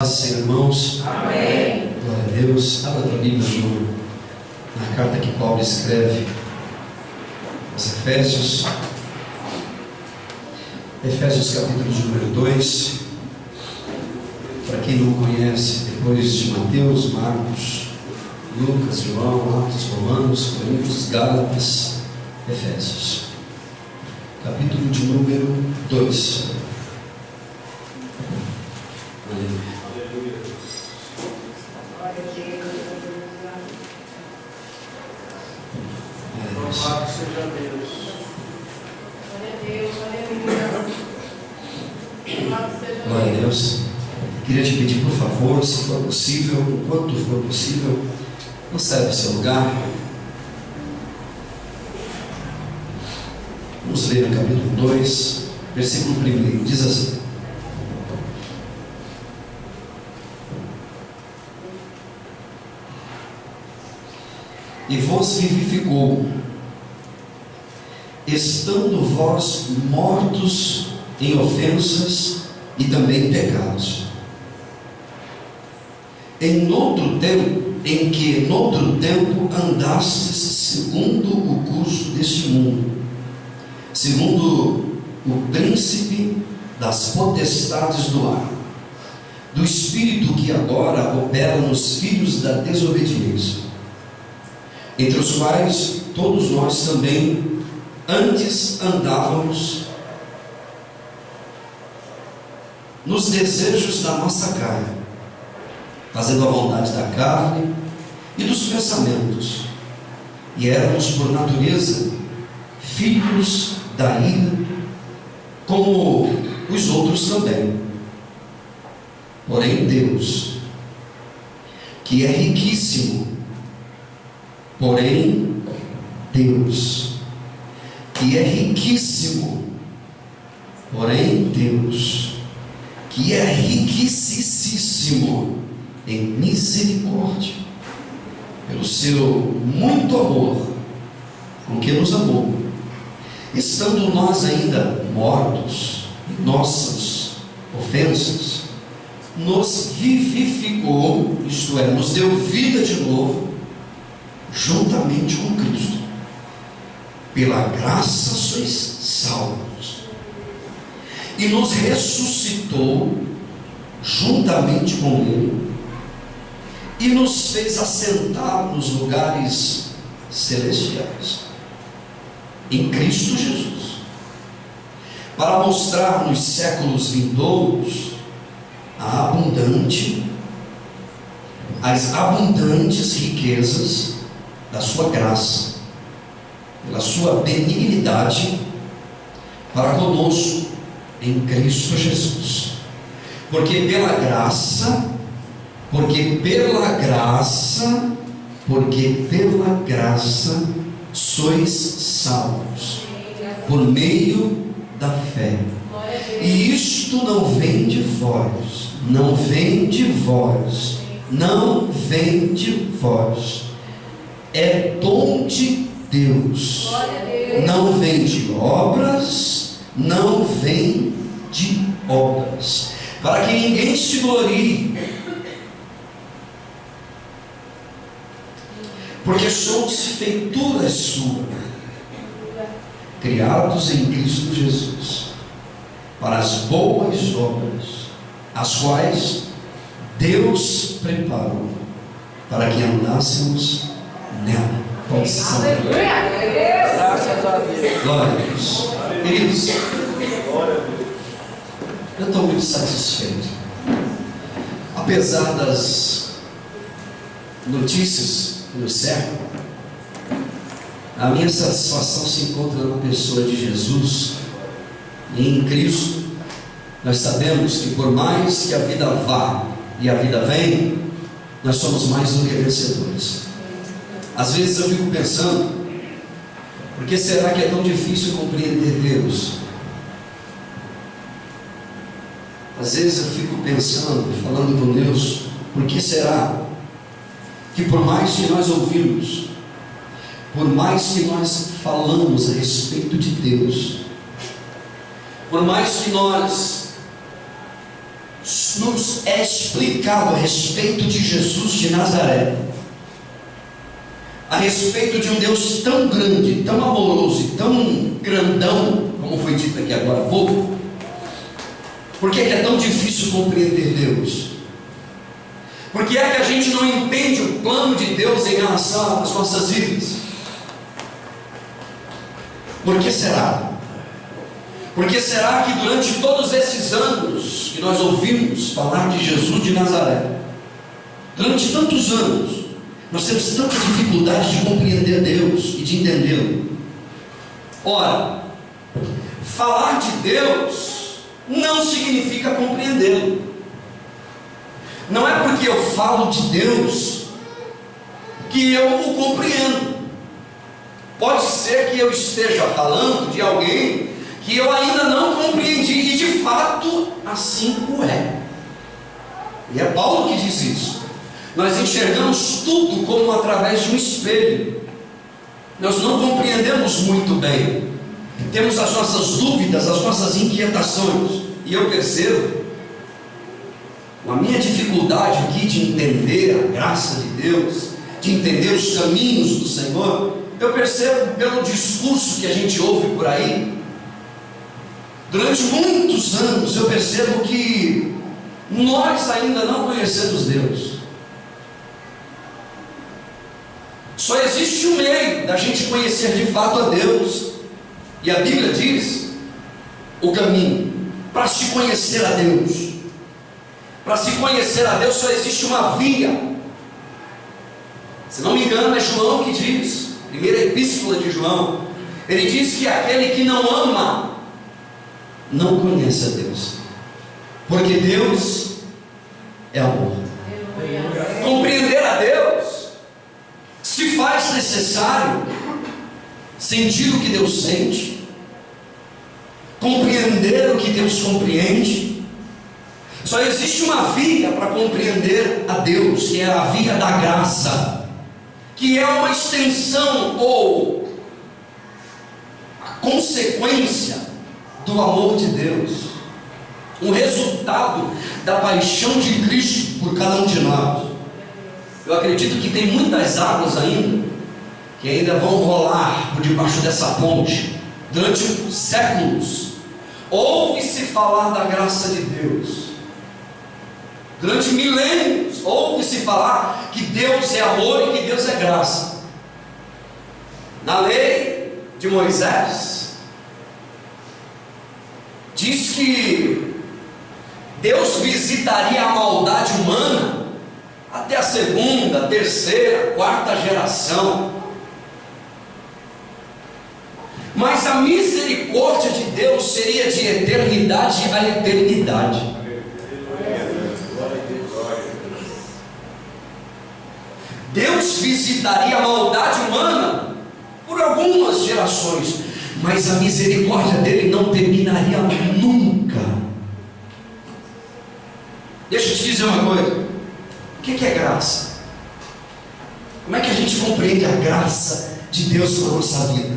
Irmãos, amém. Glória a Deus. Abra a tua Bíblia na carta que Paulo escreve aos Efésios, capítulo de número 2. Para quem não conhece, depois de Mateus, Marcos, Lucas, João, Atos, Romanos, Coríntios, Gálatas, Efésios, capítulo de número 2. Aleluia. Louvado seja Deus. Glória a Deus. Queria te pedir, por favor, se for possível, enquanto for possível, não saia do seu lugar. Vamos ler o capítulo 2, versículo 1. Diz assim: E vos vivificou, estando vós mortos em ofensas e também pecados, em que noutro tempo andastes segundo o curso deste mundo, segundo o príncipe das potestades do ar, do espírito que agora opera nos filhos da desobediência, entre os quais todos nós também antes andávamos nos desejos da nossa carne, fazendo a vontade da carne e dos pensamentos, e éramos por natureza filhos da ira, como os outros também. Porém Deus, que é riquíssimo, que é riquíssimo em misericórdia, pelo seu muito amor com que nos amou, estando nós ainda mortos em nossas ofensas, nos vivificou, isto é, nos deu vida de novo, juntamente com Cristo. Pela graça sois salvos, e nos ressuscitou juntamente com Ele, e nos fez assentar nos lugares celestiais em Cristo Jesus, para mostrar nos séculos vindouros as abundantes riquezas da sua graça, pela sua benignidade para conosco em Cristo Jesus. Porque pela graça sois salvos, por meio da fé. E isto não vem de vós, é dom de Deus, não vem de obras, para que ninguém se glorie, porque somos feituras suas, criados em Cristo Jesus, para as boas obras, as quais Deus preparou para que andássemos nela. Graças a Deus. Glória a Deus. Queridos, eu estou muito satisfeito, apesar das notícias que nos cercam. A minha satisfação se encontra na pessoa de Jesus, e em Cristo nós sabemos que por mais que a vida vá e a vida vem, nós somos mais do que vencedores. Às vezes eu fico pensando, por que será que é tão difícil compreender Deus? Às vezes eu fico pensando, falando com Deus, por que será que por mais que nós ouvimos, por mais que nós falamos a respeito de Deus, por mais que nós nos é explicado a respeito de Jesus de Nazaré, a respeito de um Deus tão grande, tão amoroso e tão grandão, como foi dito aqui agora há pouco, por que é tão difícil compreender Deus? Por que é que a gente não entende o plano de Deus em relação às nossas vidas? Por que será? Por que será que durante todos esses anos que nós ouvimos falar de Jesus de Nazaré, durante tantos anos, nós temos tanta dificuldade de compreender Deus e de entendê-lo? Ora, falar de Deus não significa compreendê-lo. Não é porque eu falo de Deus que eu o compreendo. Pode ser que eu esteja falando de alguém que eu ainda não compreendi, e de fato assim o é. E é Paulo que diz isso. Nós enxergamos tudo como através de um espelho. Nós não compreendemos muito bem. Temos as nossas dúvidas, as nossas inquietações. E eu percebo a minha dificuldade aqui de entender a graça de Deus, de entender os caminhos do Senhor. Eu percebo pelo discurso que a gente ouve por aí. Durante muitos anos eu percebo que nós ainda não conhecemos Deus. Só existe um meio da gente conhecer de fato a Deus, e a Bíblia diz o caminho para se conhecer a Deus. Para se conhecer a Deus só existe uma via. Se não me engano, é João que diz, primeira epístola de João, ele diz que aquele que não ama não conhece a Deus, porque Deus é amor. Compreender a Deus se faz necessário sentir o que Deus sente, compreender o que Deus compreende. Só existe uma via para compreender a Deus, que é a via da graça, que é uma extensão ou a consequência do amor de Deus, um resultado da paixão de Cristo por cada um de nós. Eu acredito que tem muitas águas ainda, que ainda vão rolar por debaixo dessa ponte. Durante séculos ouve-se falar da graça de Deus. Durante milênios ouve-se falar que Deus é amor e que Deus é graça. Na lei de Moisés diz que Deus visitaria a maldade humana até a segunda, terceira, quarta geração. Mas a misericórdia de Deus seria de eternidade a eternidade. Deus visitaria a maldade humana por algumas gerações, mas a misericórdia dele não terminaria nunca. Deixa eu te dizer uma coisa: o que é graça? Como é que a gente compreende a graça de Deus na nossa vida?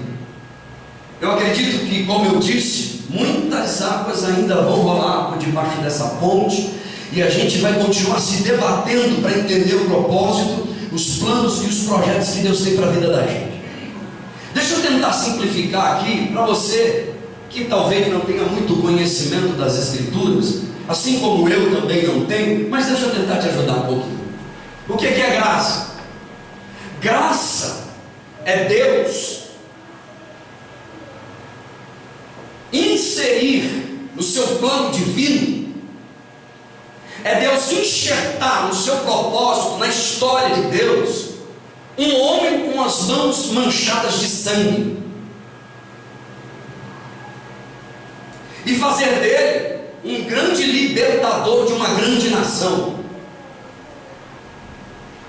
Eu acredito que, como eu disse, muitas águas ainda vão rolar por debaixo dessa ponte, e a gente vai continuar se debatendo para entender o propósito, os planos e os projetos que Deus tem para a vida da gente. Deixa eu tentar simplificar aqui para você que talvez não tenha muito conhecimento das Escrituras, assim como eu também não tenho, mas deixa eu tentar te ajudar um pouquinho. O que é graça? Graça é Deus inserir no seu plano divino, é Deus enxertar no seu propósito, na história de Deus, um homem com as mãos manchadas de sangue, e fazer dele um grande libertador de uma grande nação.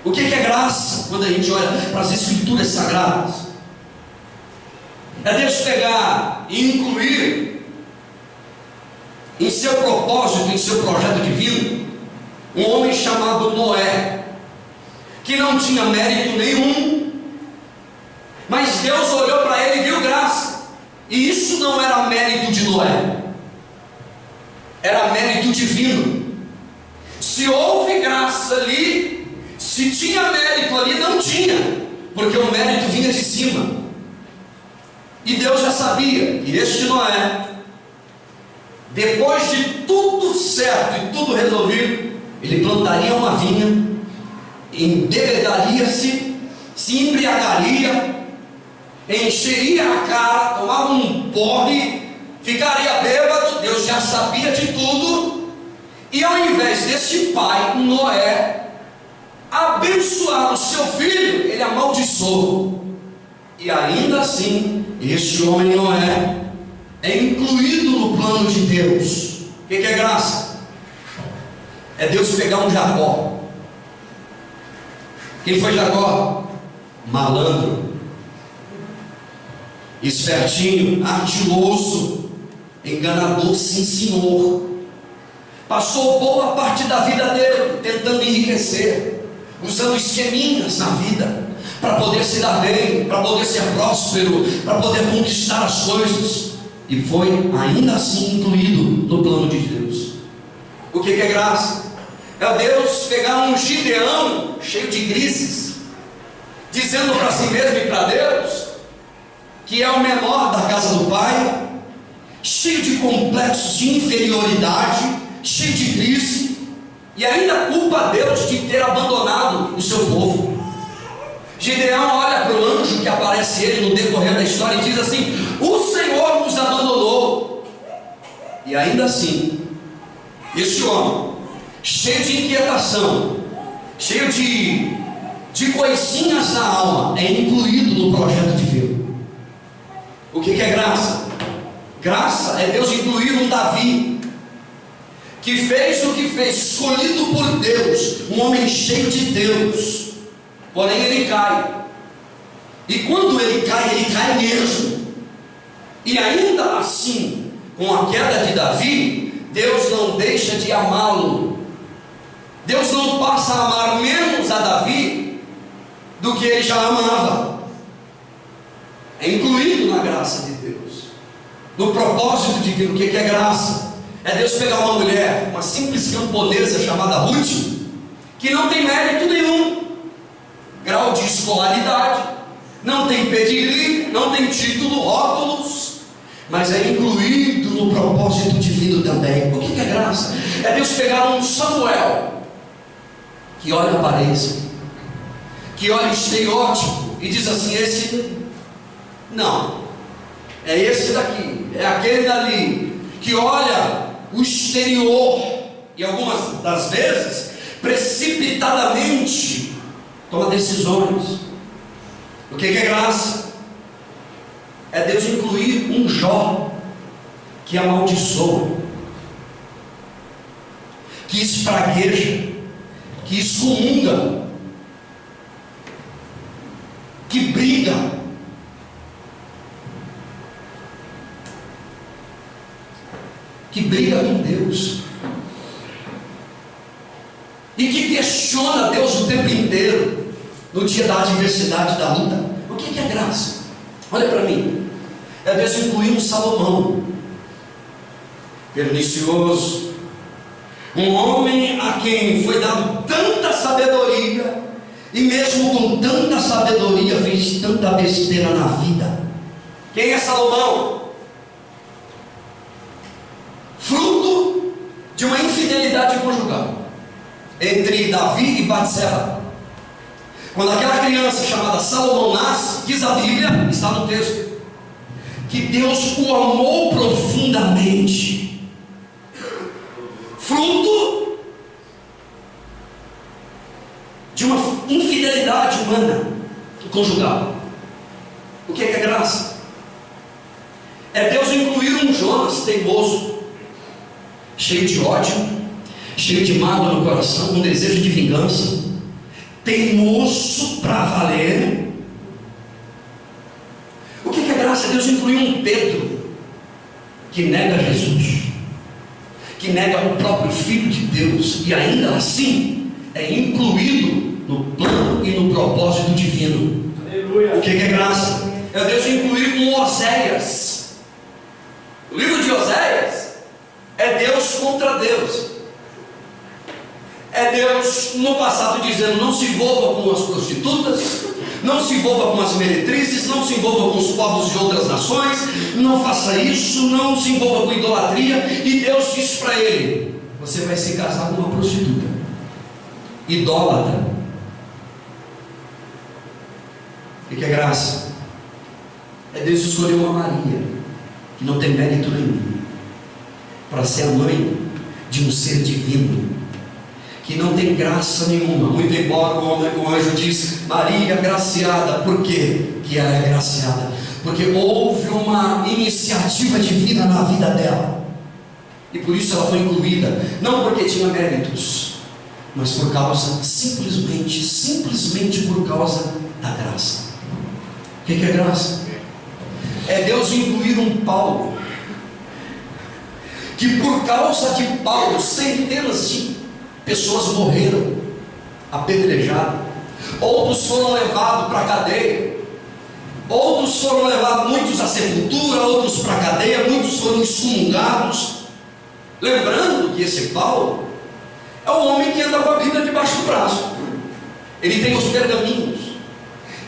O que é graça? Quando a gente olha para as Escrituras Sagradas, é Deus pegar e incluir em seu propósito, em seu projeto divino, um homem chamado Noé, que não tinha mérito nenhum, mas Deus olhou para ele e viu graça. E isso não era mérito de Noé, era mérito divino. Se houve graça ali, se tinha mérito ali, não tinha, porque o mérito vinha de cima. E Deus já sabia que este Noé, depois de tudo certo e tudo resolvido, ele plantaria uma vinha, embebedaria-se, se embriagaria, encheria a cara, tomava um porre, ficaria bêbado. Deus já sabia de tudo. E ao invés desse pai, Noé, abençoar o seu filho, ele amaldiçoou. E ainda assim, este homem Noé é incluído no plano de Deus. O que é graça? É Deus pegar um Jacó. Quem foi Jacó? Malandro, espertinho, ardiloso, enganador, sim senhor. Passou boa parte da vida dele tentando enriquecer, usando esqueminhas na vida, para poder se dar bem, para poder ser próspero, para poder conquistar as coisas. E foi ainda assim incluído no plano de Deus. O que é graça? É Deus pegar um Gideão cheio de crises, dizendo para si mesmo e para Deus que é o menor da casa do pai, cheio de complexos de inferioridade, cheio de crise, e ainda culpa a Deus de ter abandonado o seu povo. Gideão olha para o anjo que aparece ele no decorrer da história e diz assim: o Senhor nos abandonou. E ainda assim, este homem, cheio de inquietação, cheio de coisinhas na alma, é incluído no projeto divino. O que é graça? Graça é Deus incluir um Davi, que fez o que fez, escolhido por Deus, um homem cheio de Deus. Porém ele cai, e quando ele cai mesmo. E ainda assim, com a queda de Davi, Deus não deixa de amá-lo. Deus não passa a amar menos a Davi do que ele já amava. É incluído na graça de Deus, no propósito divino. O que é graça? É Deus pegar uma mulher, uma simples camponesa chamada Ruth, que não tem mérito nenhum, grau de escolaridade, não tem pedigree, não tem título, rótulos, mas é incluído no propósito divino também. O que é graça? É Deus pegar um Samuel, que olha a aparência, que olha o estereótipo e diz assim: esse não, é esse daqui, é aquele dali, que olha o exterior e algumas das vezes precipitadamente toma decisões. O que é graça? É Deus incluir um Jó que amaldiçoa, que espragueja, que excomunga, que briga, com Deus, e que questiona Deus o tempo inteiro, no dia da adversidade, da luta. O que é graça? Olha para mim. É Deus incluir um Salomão, pernicioso, um homem a quem foi dado tanta sabedoria, e mesmo com tanta sabedoria fez tanta besteira na vida. Quem é Salomão? Fruto de uma infidelidade conjugal entre Davi e Batseba. Quando aquela criança chamada Salomão nasce, diz a Bíblia, está no texto, que Deus o amou profundamente, fruto de uma infidelidade humana conjugal. O que é graça? É Deus incluir um Jonas teimoso, cheio de ódio, cheio de mágoa no coração, com desejo de vingança, teimoso para valer. O que é graça? Deus incluiu um Pedro que nega Jesus, que nega o próprio Filho de Deus, e ainda assim é incluído no plano e no propósito divino. Aleluia. O que é graça? É Deus incluir um Oséias. O livro de Oséias é Deus contra Deus. É Deus no passado dizendo: não se envolva com as prostitutas, não se envolva com as meretrizes, não se envolva com os povos de outras nações, não faça isso, não se envolva com idolatria. E Deus diz para ele: você vai se casar com uma prostituta, idólatra. O que é graça? É Deus escolher uma Maria, que não tem mérito nenhum, para ser a mãe de um ser divino, que não tem graça nenhuma, muito embora o anjo diz: Maria agraciada. Por quê que ela é agraciada? Porque houve uma iniciativa divina na vida dela, e por isso ela foi incluída, não porque tinha méritos, mas por causa, simplesmente por causa da graça. O que é graça? É Deus incluir um Paulo, que por causa de Paulo centenas de pessoas morreram apedrejadas, outros foram levados para a cadeia, outros foram levados, muitos à sepultura, outros para a cadeia, muitos foram excomungados. Lembrando que esse Paulo é um homem que anda com a Bíblia debaixo do braço, ele tem os pergaminhos.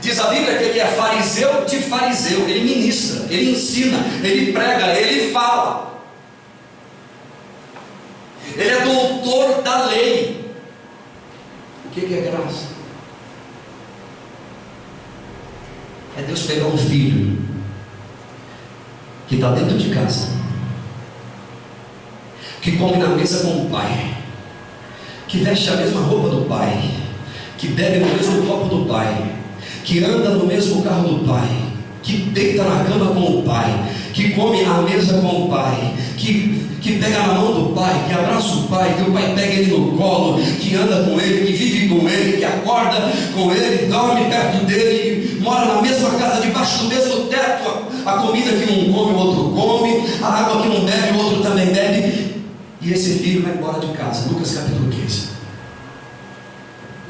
Diz a Bíblia que ele é fariseu de fariseu, ele ministra, ele ensina, ele prega, ele fala. Ele é doutor da lei. O que é graça? É Deus pegar um filho que está dentro de casa, que come na mesa com o pai, que veste a mesma roupa do pai, que bebe no mesmo copo do pai, que anda no mesmo carro do pai, que deita na cama com o pai, que come à mesa com o pai, que pega na mão do pai, que abraça o pai, que o pai pega ele no colo, que anda com ele, que vive com ele, que acorda com ele, dorme perto dele, mora na mesma casa, debaixo do mesmo teto. A comida que um come, o outro come, a água que um bebe, o outro também bebe. E esse filho vai embora de casa, Lucas capítulo 15,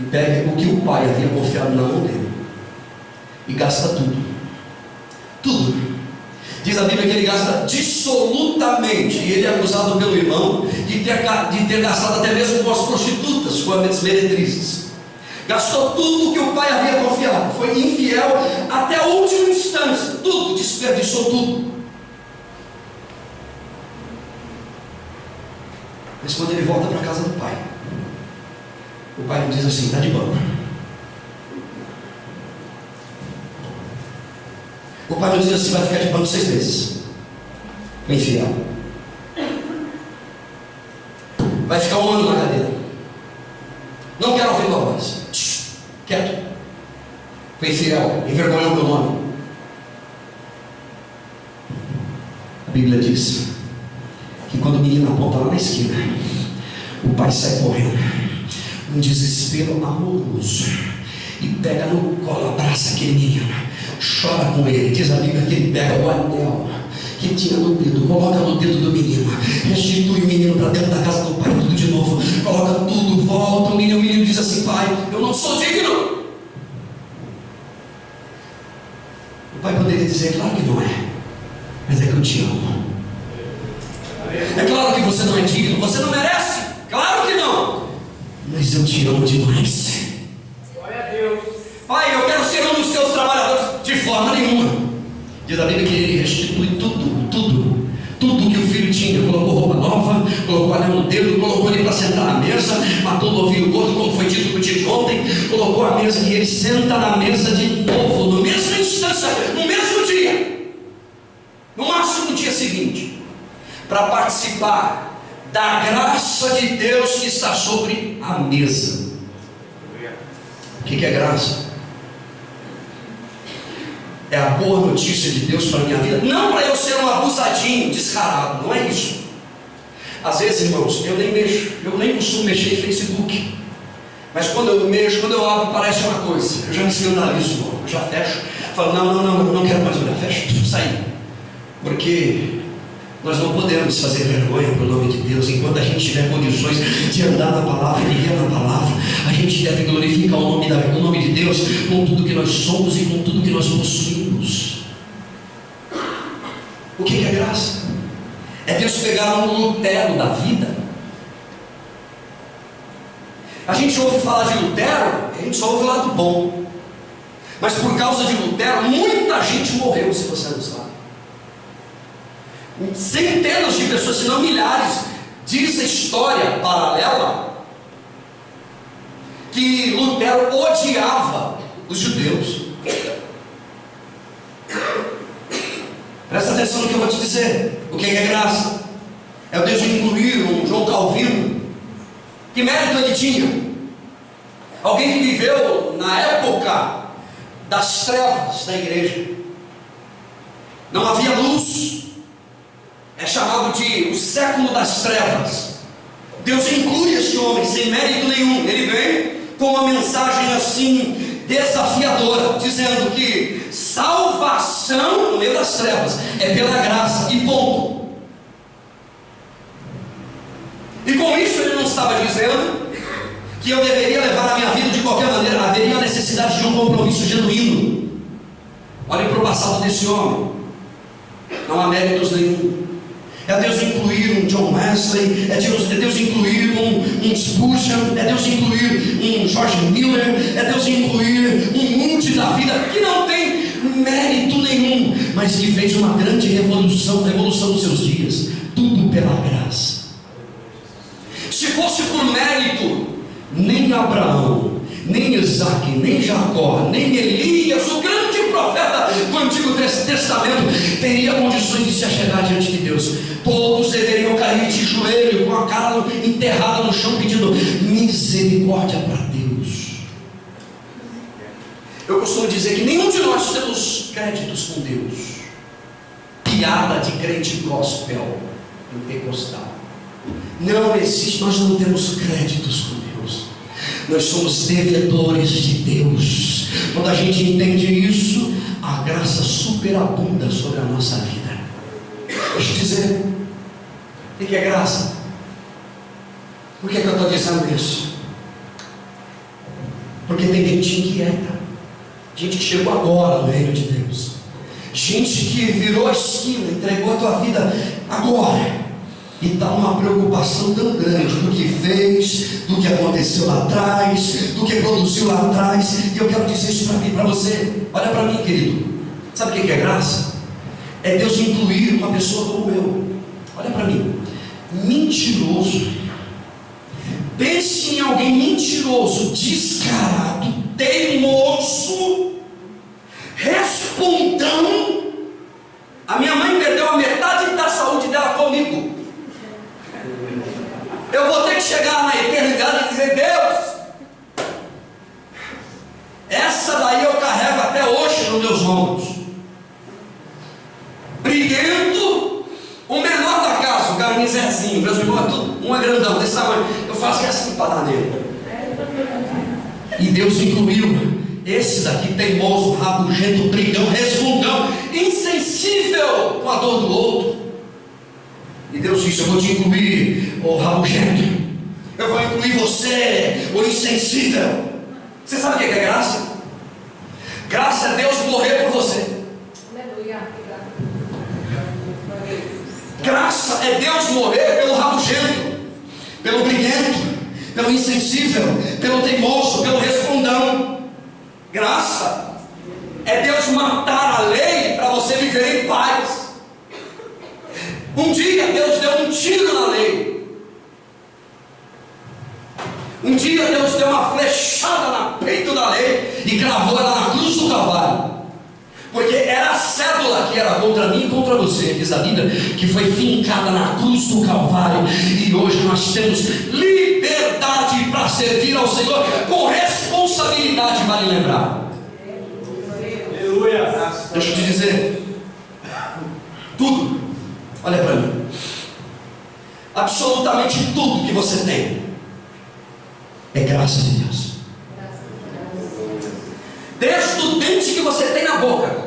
e pega o que o pai havia confiado na mão dele e gasta tudo. Diz a Bíblia que ele gasta dissolutamente, e ele é acusado pelo irmão de ter gastado até mesmo com as prostitutas, com as meretrizes. Gastou tudo que o pai havia confiado, foi infiel até a última instância, tudo, desperdiçou tudo. Mas quando ele volta para a casa do pai, o pai não diz assim: está de banco. O pai não diz assim: vai ficar de banco 6 meses, foi infiel, vai ficar 1 ano na cadeira, não quero ouvir tua voz, quieto, foi infiel, envergonhou o meu nome. A Bíblia diz que quando o menino aponta lá na esquina, o pai sai correndo, um desespero amoroso, e pega no colo, abraça aquele menino, chora com ele. Diz a Bíblia que ele pega o anel que tinha no dedo, coloca no dedo do menino, restitui o menino para dentro da casa do pai, tudo de novo, coloca tudo, volta o menino diz assim: pai, eu não sou digno. O pai poderia dizer: claro que não é, mas é que eu te amo. É claro que você não é digno, você não merece, claro que não, mas eu te amo demais. Glória a Deus. Pai, eu quero ser um dos teus trabalhadores. De forma nenhuma. Diz a Bíblia que ele restitui tudo que o filho tinha. Colocou roupa nova, colocou anel no dedo, colocou ele para sentar na mesa, matou o novilho gordo, como foi dito no dia de ontem, colocou a mesa, e ele senta na mesa de novo, no mesmo instância, no mesmo dia, no máximo no dia seguinte, para participar da graça de Deus que está sobre a mesa. O que é graça? É a boa notícia de Deus para a minha vida, não para eu ser um abusadinho, descarado, não é isso. Às vezes, irmãos, eu nem costumo mexer em Facebook, mas quando eu mexo, quando eu abro, parece uma coisa, eu já me sinalizo, eu já fecho, falo: não quero mais olhar, fecho, sair, porque nós não podemos fazer vergonha pelo nome de Deus. Enquanto a gente tiver condições de andar na palavra e viver na palavra, a gente deve glorificar o nome de Deus com tudo que nós somos e com tudo que nós possuímos. O que é graça? É Deus pegar um Lutero da vida A gente ouve falar de Lutero, a gente só ouve o lado bom. Mas por causa de Lutero, muita gente morreu, se você não sabe. Centenas de pessoas, se não milhares. Diz a história paralela que Lutero odiava os judeus. Presta atenção no que eu vou te dizer. O que é graça? É o Deus de incluir um João Calvino. Que mérito ele tinha? Alguém que viveu na época das trevas da igreja. Não havia luz. É chamado de o século das trevas. Deus inclui este homem sem mérito nenhum. Ele vem com uma mensagem assim desafiadora, dizendo que salvação no meio das trevas é pela graça e ponto. E com isso ele não estava dizendo que eu deveria levar a minha vida de qualquer maneira. Haveria a necessidade de um compromisso genuíno. Olhem para o passado desse homem. Não há méritos nenhum. É Deus incluir um John Wesley, é Deus incluir um Spurgeon, é Deus incluir um George Miller, é Deus incluir um Moody da vida, que não tem mérito nenhum, mas que fez uma grande revolução dos seus dias, tudo pela graça. Se fosse por mérito, nem Abraão, nem Isaac, nem Jacó, nem Elias, o grande profeta do Antigo Testamento, teria condições de se achegar diante de Deus. Todos deveriam cair de joelho, com a cara enterrada no chão, pedindo misericórdia para Deus. Eu costumo dizer que nenhum de nós temos créditos com Deus. Piada de crente gospel, pentecostal. Não existe, nós não temos créditos com Deus. Nós somos devedores de Deus. Quando a gente entende isso, a graça superabunda sobre a nossa vida. Deixa eu dizer, o que é graça? Por que eu estou dizendo isso? Porque tem gente inquieta, gente que chegou agora no reino de Deus, gente que virou a esquina, entregou a tua vida agora, e está uma preocupação tão grande do que fez, do que aconteceu lá atrás, do que produziu lá atrás. E eu quero dizer isso para você. Olha para mim, querido. Sabe o que é graça? É Deus incluir uma pessoa como eu. Olha para mim. Mentiroso. Pense em alguém mentiroso, descarado, teimoso, respondão. A minha mãe perdeu a metade da saúde dela comigo. Eu vou ter que chegar na eternidade e dizer: Deus, essa daí eu carrego até hoje nos meus ombros. Briguento, o menor da casa, o garnizezinho, meus irmãos, um é grandão, desse tamanho, eu faço assim para dar nele. E Deus incluiu esse daqui, teimoso, rabugento, brigão, resmungão, insensível com a dor do outro. E Deus disse: eu vou te incluir, ô rabugento, eu vou incluir você, ô insensível. Você sabe o que é graça? Graça é Deus morrer por você. Graça é Deus morrer pelo rabugento, pelo briguento, pelo insensível, pelo teimoso, pelo respondão. Graça é Deus matar a lei para você viver em paz. Um dia Deus deu um tiro na lei. Um dia Deus deu uma flechada no peito da lei e cravou ela na cruz do Calvário. Porque era a cédula que era contra mim e contra você, diz a Bíblia, que foi fincada na cruz do Calvário. E hoje nós temos liberdade para servir ao Senhor com responsabilidade, vale lembrar. Aleluia. Deixa eu te dizer, tudo, olha para mim, absolutamente tudo que você tem é graça de Deus. Desde o dente que você tem na boca,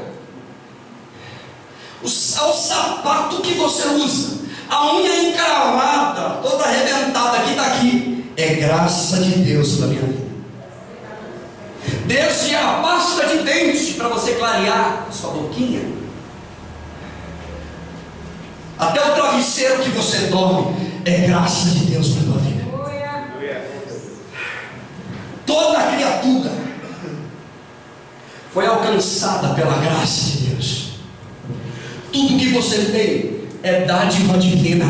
ao sapato que você usa, a unha encravada, toda arrebentada que está aqui, é graça de Deus na minha vida. Desde a pasta de dente para você clarear a sua boquinha, até o travesseiro que você dorme, é graça de Deus para a tua vida. criatura foi alcançada pela graça de Deus. Tudo que você tem é dádiva divina.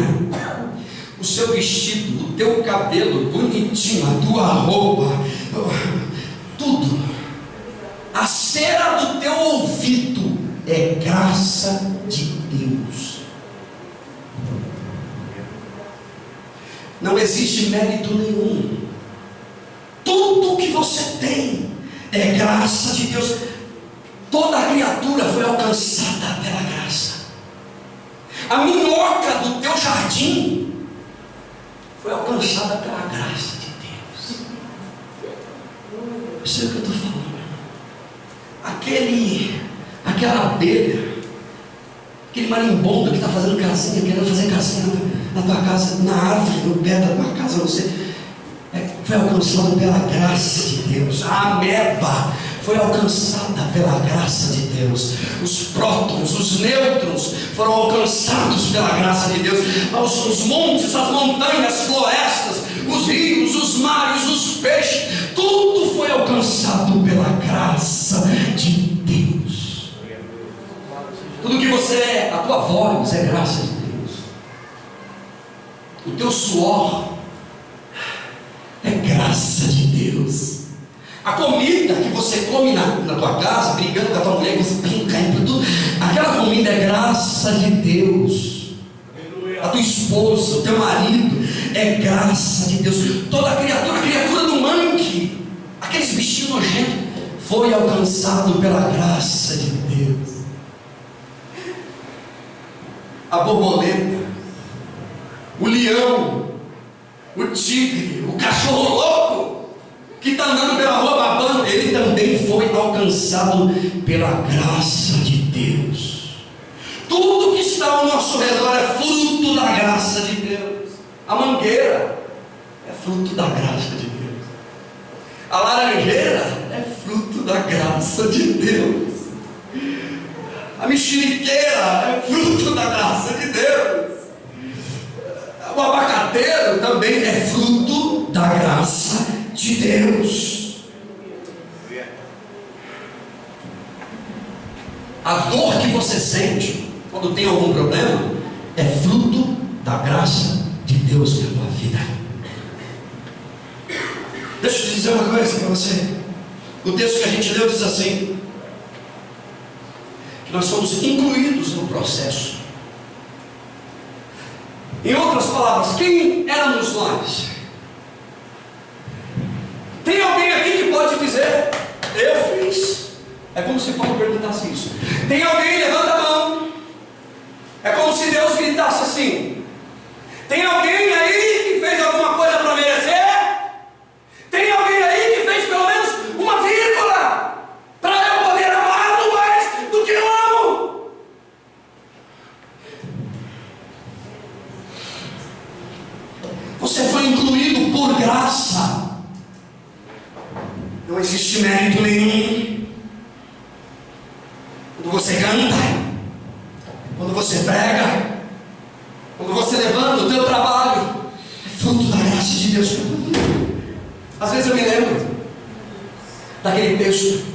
O seu vestido, o teu cabelo bonitinho, a tua roupa, tudo, a cera do teu ouvido é graça de Deus. Não existe mérito nenhum. Tudo que você tem é graça de Deus. Toda a criatura foi alcançada pela graça. A minhoca do teu jardim foi alcançada pela graça de Deus. Eu sei o que eu estou falando. Aquela abelha, aquele marimbondo que está fazendo casinha, querendo fazer casinha na tua casa, na árvore, no pé da tua casa, você foi alcançado pela graça de Deus. A ameba foi alcançada pela graça de Deus. Os prótons, os nêutrons foram alcançados pela graça de Deus. Os montes, as montanhas, as florestas, os rios, os mares, os peixes, tudo foi alcançado pela graça de Deus. Tudo que você é, a tua voz é graça de Deus. O teu suor é graça de Deus. A comida que você come na tua casa, brigando com a tua mulher, você caindo tudo, aquela comida é graça de Deus. A tua esposa, o teu marido, é graça de Deus. Toda a criatura do mangue, aqueles bichinhos nojentos, foi alcançado pela graça de Deus. A borboleta, o leão, o tigre, o cachorro louco que está andando pela rua babando, ele também foi alcançado pela graça de Deus. Tudo que está ao nosso redor é fruto da graça de Deus. A mangueira é fruto da graça de Deus. A laranjeira é fruto da graça de Deus. A mexeriqueira é fruto da graça de Deus. O abacateiro também é fruto da graça de Deus. A dor que você sente quando tem algum problema é fruto da graça de Deus na tua vida. Deixa eu te dizer uma coisa para você. O texto que a gente leu diz assim, que nós somos incluídos no processo. Em outras palavras, quem éramos nós? Tem alguém aqui que pode dizer, eu fiz? É como se Paulo perguntasse isso. Tem alguém? Levanta a mão. É como se Deus gritasse assim: tem alguém aí que fez alguma coisa para merecer? Tem alguém aí que fez pelo menos uma vírgula para eu poder amá-lo mais do que eu amo? Você foi incluído por graça. Não existe mérito nenhum. Quando você canta, quando você prega, quando você levanta o teu trabalho, é fruto da graça de Deus. Às vezes eu me lembro daquele texto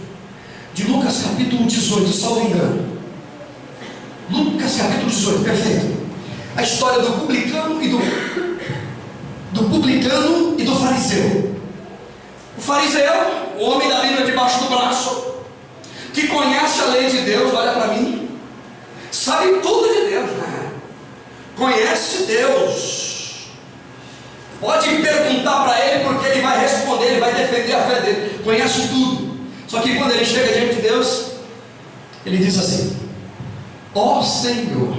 de Lucas capítulo 18, salvo engano. Lucas capítulo 18, perfeito. A história do publicano e do fariseu. O fariseu, o homem da Bíblia debaixo do braço, que conhece a lei de Deus, olha para mim, sabe tudo de Deus, né? Conhece Deus, pode perguntar para ele, porque ele vai responder, ele vai defender a fé dele, conhece tudo. Só que quando ele chega diante de Deus, ele diz assim: ó Senhor,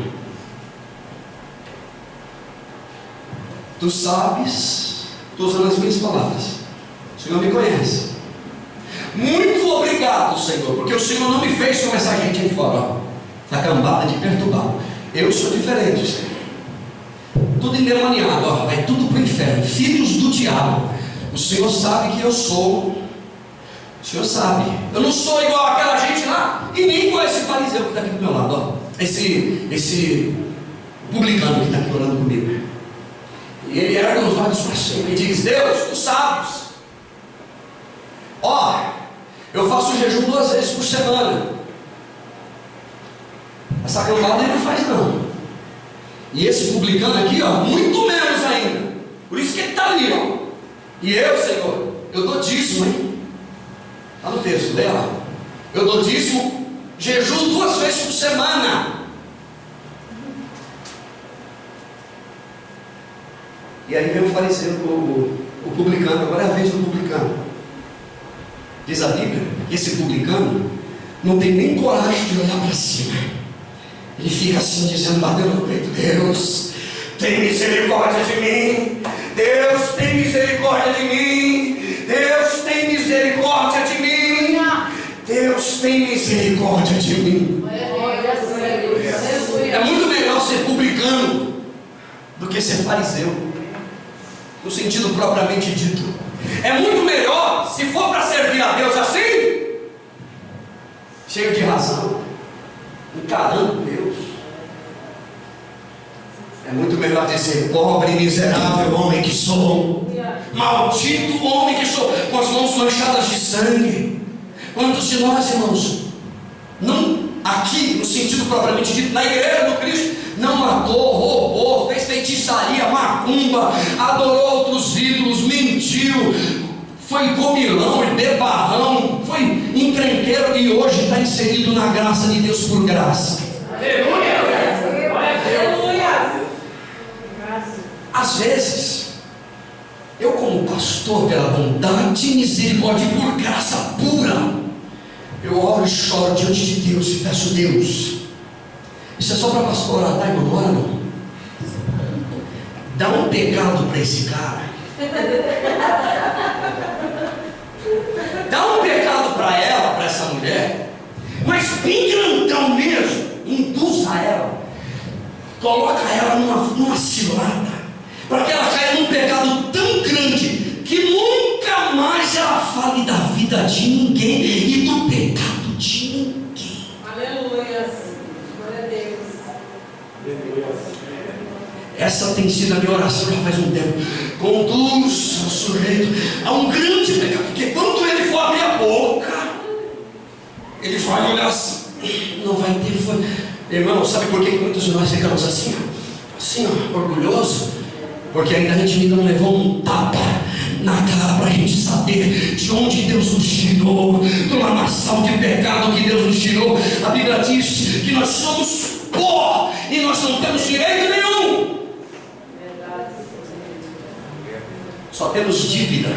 tu sabes, estou usando as minhas palavras, o Senhor me conhece. Muito obrigado, Senhor, porque o Senhor não me fez como essa gente aí fora, da cambada de perturbado. Eu sou diferente, Senhor. Tudo endemoniado, ó, vai tudo para o inferno, filhos do diabo. O Senhor sabe que eu sou. O Senhor sabe. Eu não sou igual àquela gente lá, e nem igual esse fariseu que está aqui do meu lado, ó. Esse publicano que está aqui orando comigo. E ele ergue os olhos para cima e diz: Deus, tu sabes. Ó Eu faço jejum 2 vezes por semana. Essa cambada ele não faz não. E esse publicano aqui, ó, muito menos ainda. Por isso que ele está ali, ó. E eu, Senhor, eu dou dízimo, hein? Está no texto, lê lá. Eu dou dízimo, jejum 2 vezes por semana. E aí vem o fariseu, o publicano. Agora é a vez do publicano. Diz a Bíblia que esse publicano não tem nem coragem de olhar para cima. Ele fica assim dizendo, batendo no peito: Deus, tem misericórdia de mim. Deus, tem misericórdia de mim. Deus, tem misericórdia de mim. Deus, tem misericórdia de mim. É muito melhor ser publicano do que ser fariseu, no sentido propriamente dito. É muito melhor, se for para servir a Deus assim, cheio de razão, encarando Deus. É muito melhor dizer: pobre e miserável homem que sou, maldito homem que sou, com as mãos manchadas de sangue. Quantos de nós, irmãos, não aqui, no sentido propriamente dito, na igreja do Cristo, não matou, roubou, fez feitiçaria, macumba, adorou outros ídolos, mentiu, foi comilão e bebarrão, foi encrenqueiro e hoje está inserido na graça de Deus por graça? Aleluia! Às vezes, eu como pastor, pela bondade e misericórdia e por graça pura, eu oro e choro diante de Deus e peço: Deus, isso é só para pastor orar, tá, irmão? Não ora não. Dá um pecado para esse cara. Dá um pecado para ela, para essa mulher, mas bem grandão mesmo. Induza ela, coloca ela numa cilada, para que ela caia num pecado tão grande que nunca mais ela fale da vida de ninguém e do pecado de ninguém. Aleluia! Glória a Deus. Essa tem sido a minha oração já faz um tempo. Conduz o sujeito a um grande pecado, porque quando ele for abrir a boca, ele vai olhar assim, não vai ter fome. Irmão, sabe por que muitos de nós ficamos assim? Assim, ó, orgulhoso? Porque ainda a gente não levou um tapa na cara para a gente saber de onde Deus nos tirou, do lamaçal de pecado que Deus nos tirou. A Bíblia diz que nós somos pó e nós não temos direito nenhum. Só temos dívida.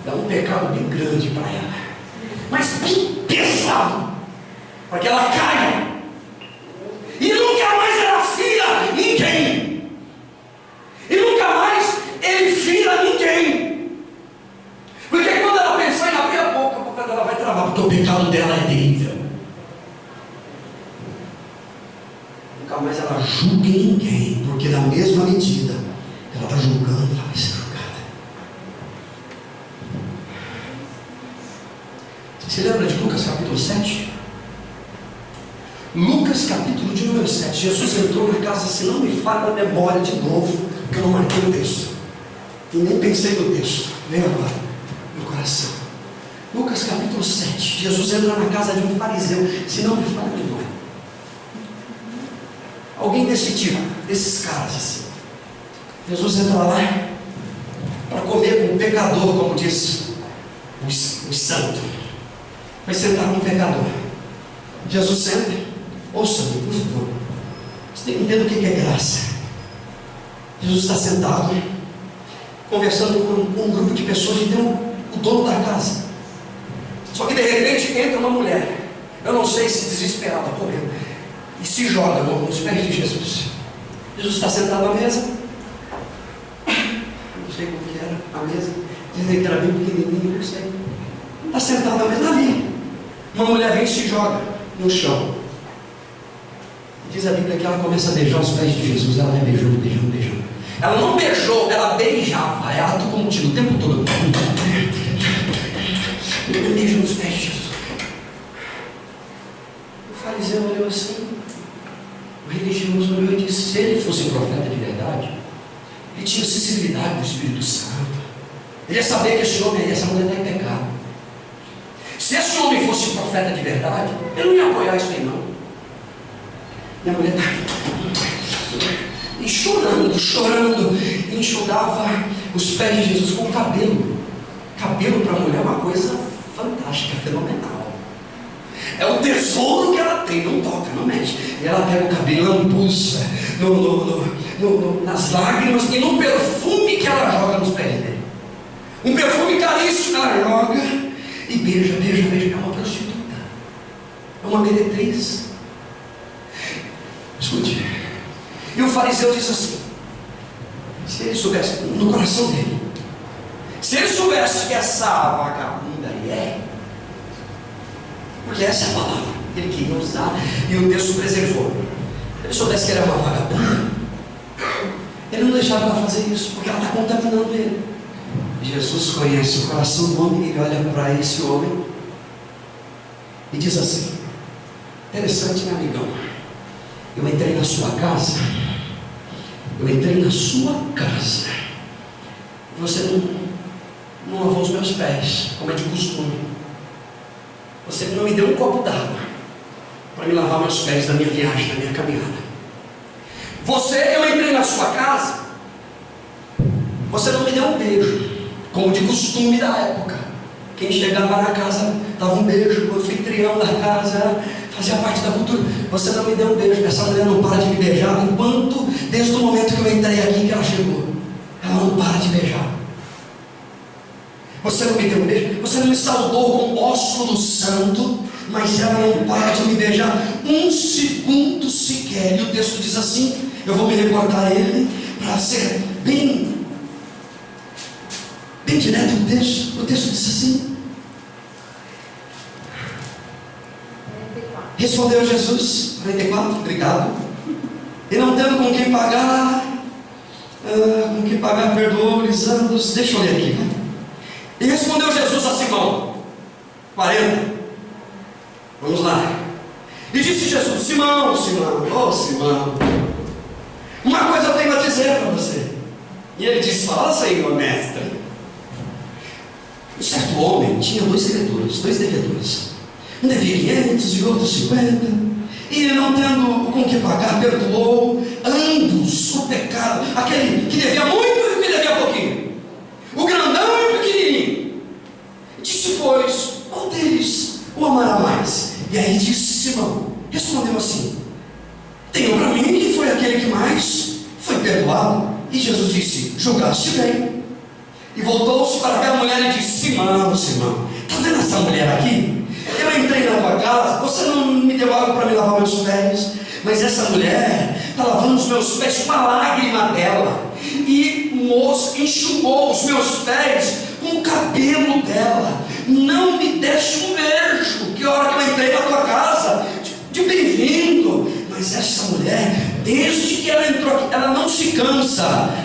Dá um pecado bem grande para ela, mas bem pesado, para que ela caia e nunca mais ela fira ninguém, e nunca mais ele fira ninguém, porque quando ela pensar em abrir a boca dela vai travar, porque o pecado dela é terrível. Nunca mais ela julga ninguém, porque na mesma medida ela está julgando, ela vai ser julgada. Você lembra de Lucas capítulo 7? Lucas capítulo de número 7. Jesus entrou na casa, se não me falha a memória de novo, porque eu não marquei o texto e nem pensei no texto, vem agora meu coração. Lucas capítulo 7. Jesus entra na casa de um fariseu, se não me falha a memória. Alguém desse tipo, desses caras assim. Jesus entra lá para comer com um pecador, como diz o santo. Vai sentar com um pecador. Jesus senta. Ouça-me, por favor. Você tem que entender o que é graça. Jesus está sentado, conversando com um grupo de pessoas e tem o dono da casa. Só que de repente entra uma mulher. Eu não sei se desesperada, correndo, e se joga nos pés de Jesus. Jesus está sentado à mesa. Não sei como que era a mesa. Dizem que era bem pequenininho, não sei. Está sentado à mesa ali. Uma mulher vem e se joga no chão. Diz a Bíblia que ela começa a beijar os pés de Jesus. Ela vai beijando, beijando, beijando. Ela não beijou, ela beijava. É ato contínuo o tempo todo. Beijando os pés de Jesus. O fariseu olhou assim. O religioso olhou e disse: se ele fosse um profeta de verdade, ele tinha sensibilidade do Espírito Santo. Ele ia saber que esse homem, essa mulher está em pecado. Se esse homem fosse profeta de verdade, ele não ia apoiar isso aí não. E a mulher está e chorando, e enxugava os pés de Jesus com cabelo. Cabelo para a mulher é uma coisa fantástica, fenomenal. É o tesouro que ela tem, não toca, não mexe. E ela pega o cabelo, lambuça nas lágrimas e no perfume que ela joga nos pés dele. Um perfume caríssimo ela joga e beija. É uma prostituta, é uma meretriz. Escute. E o fariseu diz assim: se ele soubesse, no coração dele, se ele soubesse que essa vagabunda é, porque essa é a palavra que ele queria usar e o texto preservou. Se ele soubesse que ela é uma vagabunda, ele não deixava ela fazer isso, porque ela está contaminando ele. Jesus conhece o coração do homem, ele olha para esse homem e diz assim: interessante, meu amigão, eu entrei na sua casa, você não lavou os meus pés, como é de costume. Você não me deu um copo d'água para me lavar meus pés na minha viagem, na minha caminhada. Eu entrei na sua casa, você não me deu um beijo, como de costume da época. Quem chegava na casa dava um beijo, o anfitrião da casa fazia parte da cultura. Você não me deu um beijo. Essa mulher não para de me beijar enquanto, desde o momento que eu entrei aqui que ela chegou, ela não para de beijar. Você não me deu um beijo, você não me saudou com ósculo santo, mas ela não para de me beijar um segundo sequer. E o texto diz assim, eu vou me recordar ele para ser bem direto o texto diz assim: respondeu Jesus, 44, obrigado, e não tendo com quem pagar, perdoou-lhes ambos. Deixa eu ler aqui, né? E respondeu Jesus a Simão, 40, vamos lá. E disse Jesus: Simão, Simão, uma coisa eu tenho a dizer para você. E ele disse: fala, Senhor, mestre. Um certo homem tinha dois devedores. Um devia 500 e outro 50. E ele, não tendo com que pagar, perdoou ambos o pecado. Aquele que devia muito e o que devia pouquinho. O grandão e o pequenininho. Disse, pois, qual deles o amará mais? E aí disse Simão, respondeu assim: tenho para mim que foi aquele que mais foi perdoado. E Jesus disse: julgaste bem. E voltou-se para aquela mulher e disse: Simão, está vendo essa mulher aqui? Eu entrei na tua casa, você não me deu água para me lavar meus pés, mas essa mulher está lavando os meus pés com a lágrima dela, e enxugou os meus pés com o cabelo dela. Não me deste um beijo, que hora que eu entrei na tua casa, de bem-vindo. Mas essa mulher, desde que ela entrou aqui, ela não se cansa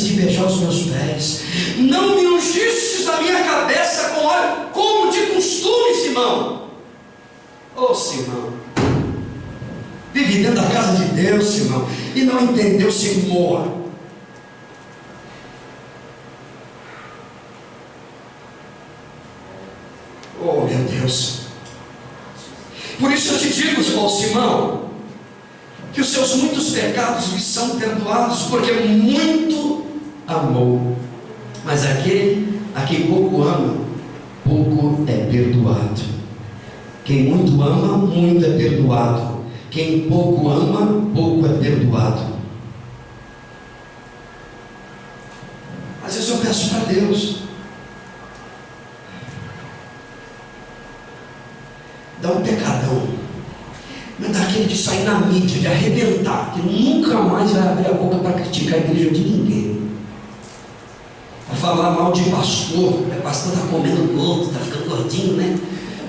de beijar os meus pés. Não me ungistes a minha cabeça com óleo, como de costume, Simão. Ô Simão, vive dentro da casa de Deus, Simão, e não entendeu, se morra. Oh meu Deus. Por isso eu te digo, Simão, que os seus muitos pecados lhe são perdoados, porque muito amou. Mas aquele a quem pouco ama, pouco é perdoado. Quem muito ama, muito é perdoado. Quem pouco ama, pouco é perdoado. Às vezes eu peço para Deus: dá um pecadão, mas daquele de sair na mídia, de arrebentar, que nunca mais vai abrir a boca para criticar a igreja de ninguém, para falar mal de pastor. O pastor está comendo gordo, está ficando gordinho, né?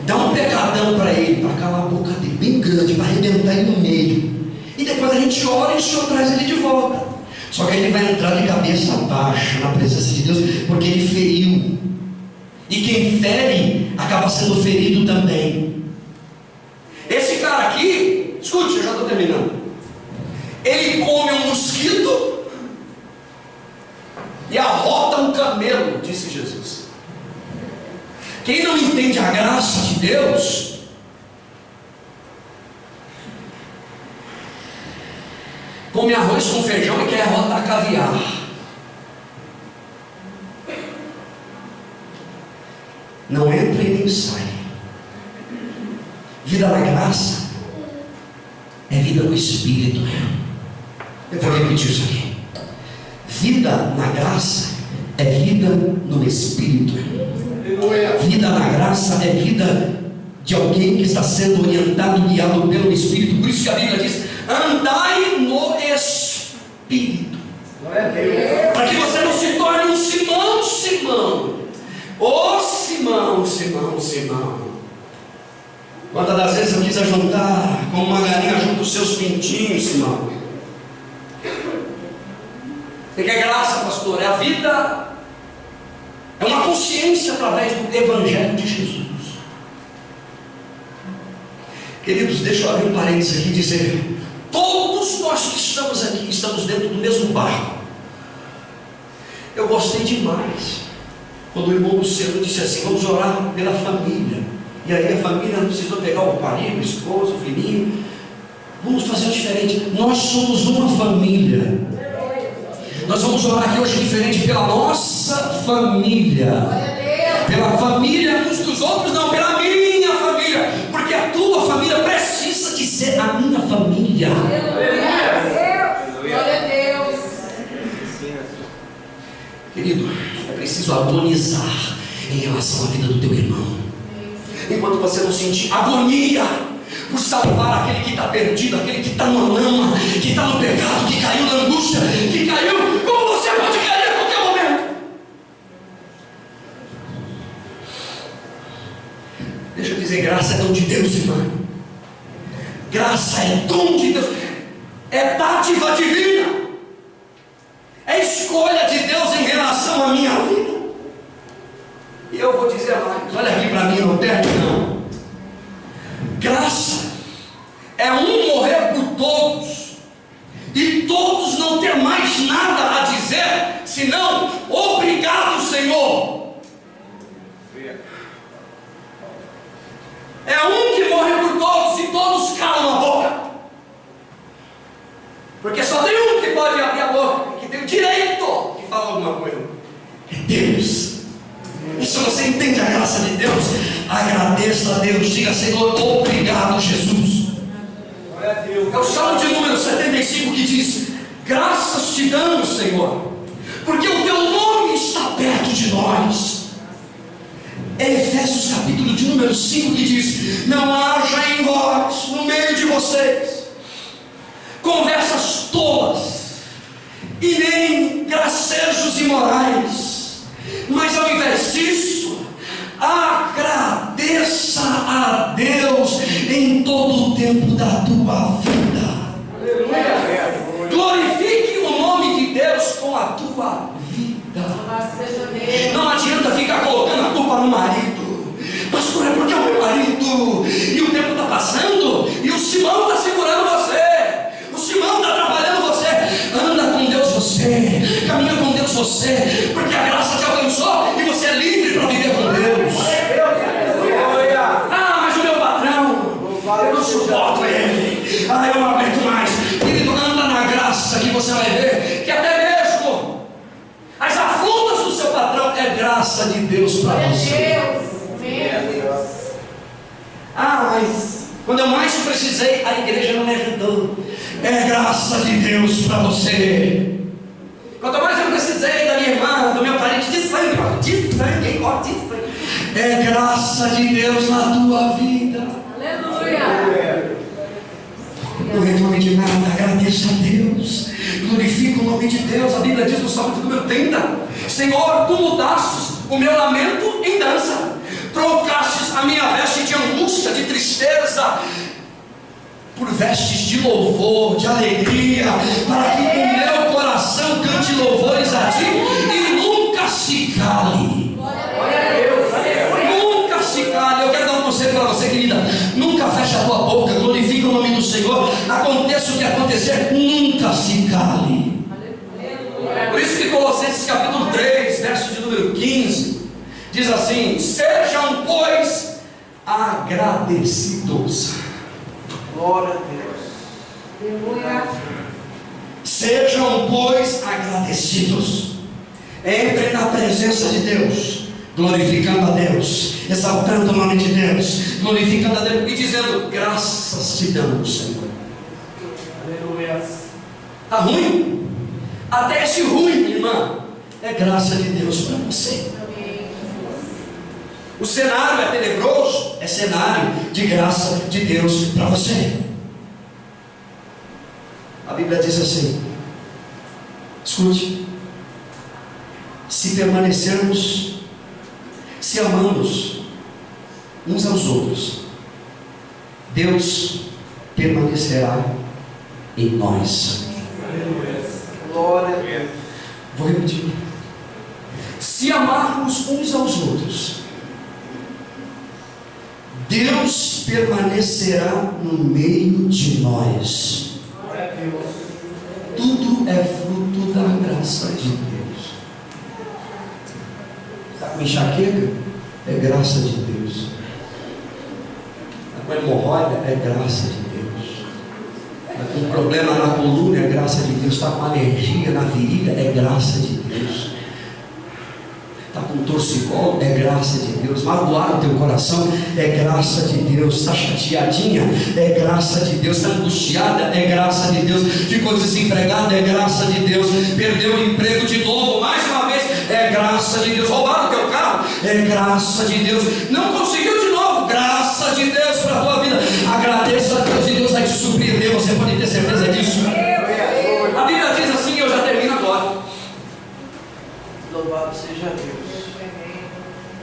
Dá um pecadão para ele, para calar a boca dele bem grande, para arrebentar ele no meio, e depois a gente ora e o Senhor traz ele de volta. Só que ele vai entrar de cabeça baixa na presença de Deus, porque ele feriu, e quem fere acaba sendo ferido também. Esse cara aqui, escute, eu já estou terminando. Ele come um mosquito e arrota um camelo, disse Jesus. Quem não entende a graça de Deus, come arroz com feijão e quer arrotar caviar. Não entra e nem sai. Vida na graça é vida no Espírito. Eu vou repetir isso aqui. Vida na graça é vida no Espírito. Vida na graça é vida de alguém que está sendo orientado e guiado pelo Espírito. Por isso que a Bíblia diz: andai no Espírito. Para que você não se torne um Simão. Ô Simão. Quantas das vezes eu quis ajuntar como uma galinha junto os seus pintinhos, Simão? Você quer graça, pastor? É a vida, é uma consciência através do Evangelho de Jesus. Queridos, deixa eu abrir um parênteses aqui e dizer: todos nós que estamos aqui estamos dentro do mesmo barco. Eu gostei demais quando o irmão Luciano disse assim: vamos orar pela família. E aí a família não precisou pegar o marido, o esposo, o filhinho. Vamos fazer diferente. Nós somos uma família. Nós vamos orar aqui hoje diferente pela nossa família. Pela família uns dos outros, não, pela minha família. Porque a tua família precisa de ser a minha família. Glória a Deus. Querido, é preciso agonizar em relação à vida do teu irmão. Enquanto você não sentir agonia por salvar aquele que está perdido, aquele que está na lama, que está no pecado, que caiu na angústia, que caiu, como você pode cair a qualquer momento. Deixa eu dizer, graça é dom de Deus, irmão. Graça é dom de Deus, é dádiva divina, é escolha de Deus em relação à minha vida. E eu vou dizer mais, olha aqui para mim, não perde não. Graça é um morrer por todos, e todos não ter mais nada a dizer, senão obrigado, Senhor. É um que morre por todos e todos calam a boca, porque só tem um que pode abrir a boca, que tem o direito de falar alguma coisa, é Deus. E se você entende a graça de Deus, agradeça a Deus, diga: Senhor, obrigado, Jesus. É o Salmo de número 75 que diz: graças te damos, Senhor, porque o teu nome está perto de nós. É Efésios capítulo de número 5 que diz: não haja em vós, no meio de vocês, conversas tolas, e nem gracejos imorais, mas ao invés disso, agradeça a Deus em todo o tempo da tua vida. Aleluia. Glorifique o nome de Deus com a tua vida. Não adianta ficar colocando a culpa no marido. Pastor, é porque é o meu marido, e o tempo está passando, e o Simão está segurando você, o Simão está atrapalhando você. Anda com Deus você, caminha com Deus você, porque a graça te alcançou e você é livre para viver com Deus. Ah, mas o meu patrão, eu não suporto ele, eu não aguento mais. Querido, anda na graça, que você vai ver que até mesmo as afrontas do seu patrão é graça de Deus para você. Ah, mas quando eu mais precisei, a igreja não me ajudou. É graça de Deus para você. Quanto mais eu precisei da minha irmã, do meu parente de sangue, é graça de Deus na tua vida. Aleluia. Não reclame de nada, agradeça a Deus, glorifica o nome de Deus. A Bíblia diz no Salmo de número 30: Senhor, tu mudastes o meu lamento em dança, trocastes a minha veste de angústia, de tristeza, por vestes de louvor, de alegria, para que o meu coração cante louvores a ti e nunca se cale. Nunca se cale. Eu quero dar um conselho para você, querida: nunca feche a tua boca, glorifique o nome do Senhor, aconteça o que acontecer, nunca se cale. Por isso que Colossenses capítulo Diz assim: sejam, pois, agradecidos. Glória a Deus. Aleluia. Sejam, pois, agradecidos. Entrem na presença de Deus, glorificando a Deus, exaltando o nome de Deus, glorificando a Deus e dizendo: graças te damos, Senhor. Aleluia. Está ruim? Até esse ruim, irmã, é graça de Deus para você. O cenário é tenebroso, é cenário de graça de Deus para você. A Bíblia diz assim, escute: se permanecermos, se amamos uns aos outros, Deus permanecerá em nós. Aleluia. Glória a Deus. Vou repetir: se amarmos uns aos outros, Deus permanecerá no meio de nós. Glória a Deus. Tudo é fruto da graça de Deus. Está com enxaqueca? É graça de Deus. Está com hemorroida? É graça de Deus. Está com problema na coluna? É graça de Deus. Está com alergia na virilha? É graça de Deus. Está com torcicolo? É graça de Deus. Magoar o teu coração? É graça de Deus. Está chateadinha? É graça de Deus. Está angustiada? É graça de Deus. Ficou desempregada? É graça de Deus. Perdeu o emprego de novo, mais uma vez? É graça de Deus. Roubaram o teu carro? É graça de Deus. Não conseguiu de novo? Graça de Deus para a tua vida. Agradeça a Deus e Deus vai te surpreender. Você pode ter certeza disso. A Bíblia diz assim, eu já termino agora. Louvado seja Deus.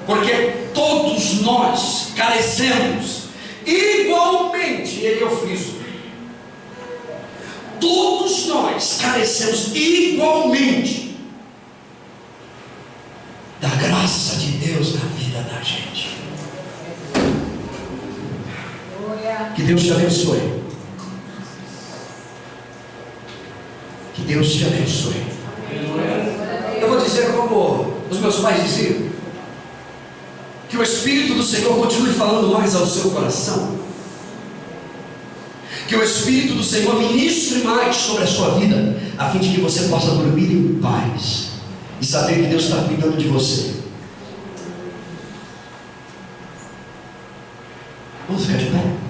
Porque todos nós carecemos igualmente, e aí eu friso, todos nós carecemos igualmente da graça de Deus na vida da gente. Que Deus te abençoe. Que Deus te abençoe. Eu vou dizer como os meus pais diziam: que o Espírito do Senhor continue falando mais ao seu coração, que o Espírito do Senhor ministre mais sobre a sua vida, a fim de que você possa dormir em paz e saber que Deus está cuidando de você. Vamos ficar de pé?